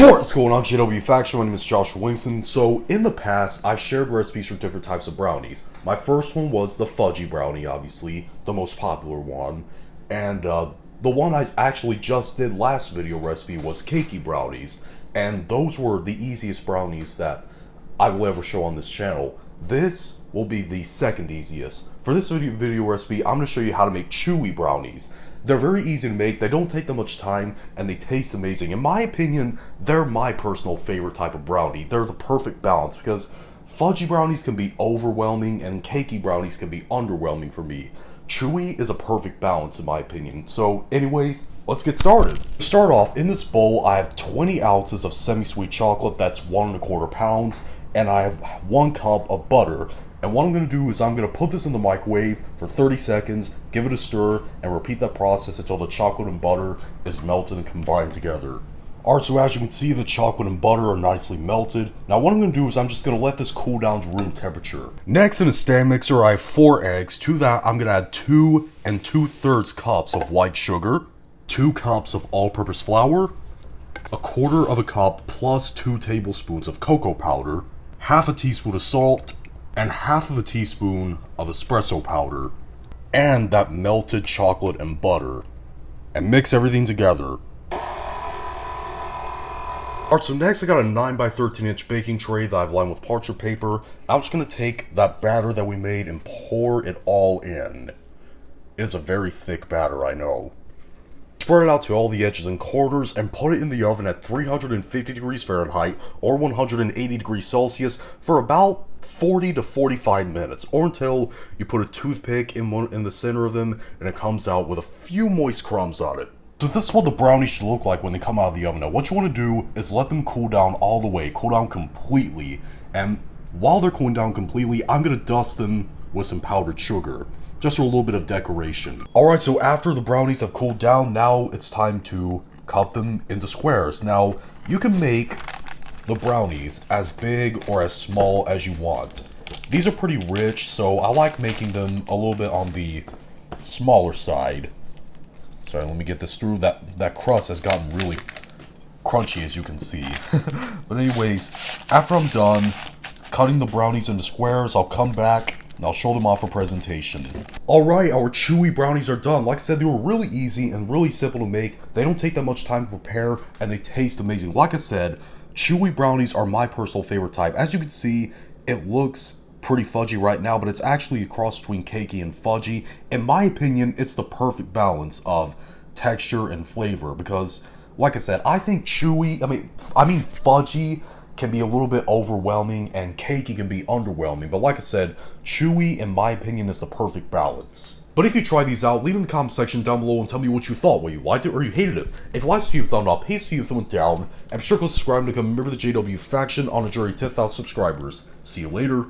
What's going on, JW Faction? My name is Joshua Williamson. So, in the past, I've shared recipes for different types of brownies. My first one was the fudgy brownie, obviously, the most popular one. And the one I actually just did last video recipe was cakey brownies. And those were the easiest brownies that I will ever show on this channel. This will be the second easiest. For this video recipe, I'm going to show you how to make chewy brownies. They're very easy to make, they don't take that much time, and they taste amazing. In my opinion, they're my personal favorite type of brownie. They're the perfect balance because fudgy brownies can be overwhelming and cakey brownies can be underwhelming for me. Chewy is a perfect balance in my opinion. So anyways, let's get started. To start off, in this bowl I have 20 ounces of semi-sweet chocolate, that's 1¼ pounds, and I have 1 cup of butter. And what I'm going to do is I'm going to put this in the microwave for 30 seconds, give it a stir, and repeat that process until the chocolate and butter is melted and combined together. Alright, so as you can see, the chocolate and butter are nicely melted. Now what I'm going to do is I'm just going to let this cool down to room temperature. Next, in a stand mixer, I have 4 eggs. To that, I'm going to add 2 2/3 cups of white sugar, 2 cups of all-purpose flour, 1/4 cup plus 2 tablespoons of cocoa powder, half a teaspoon of salt, and half of a teaspoon of espresso powder, and that melted chocolate and butter, and mix everything together. Alright, so next I got a 9x13-inch baking tray that I've lined with parchment paper. I'm just going to take that batter that we made and pour it all in. It is a very thick batter, I know. Spread it out to all the edges and corners and put it in the oven at 350 degrees Fahrenheit or 180 degrees Celsius for about 40 to 45 minutes, or until you put a toothpick in the center of them and it comes out with a few moist crumbs on it. So this is what the brownies should look like when they come out of the oven. Now what you want to do is let them cool down all the way, cool down completely, and while they're cooling down completely, I'm going to dust them with some powdered sugar, just for a little bit of decoration. Alright, so after the brownies have cooled down, now it's time to cut them into squares. Now, you can make the brownies as big or as small as you want. These are pretty rich, so I like making them a little bit on the smaller side. Sorry, let me get this through. That crust has gotten really crunchy, as you can see. But anyways, after I'm done cutting the brownies into squares, I'll come back and I'll show them off for presentation. Alright, our chewy brownies are done. Like I said, they were really easy and really simple to make. They don't take that much time to prepare, and they taste amazing. Like I said, chewy brownies are my personal favorite type. As you can see, it looks pretty fudgy right now, but it's actually a cross between cakey and fudgy. In my opinion, it's the perfect balance of texture and flavor because, like I said, I think chewy, I mean fudgy can be a little bit overwhelming and cakey can be underwhelming, but like I said, chewy in my opinion is the perfect balance. But if you try these out, leave in the comment section down below and tell me what you thought, whether you liked it or you hated it. If you liked it, give a thumb up, hate it, thumb down, and be sure to subscribe to become a member of the JW Faction on a journey to 10,000 subscribers. See you later.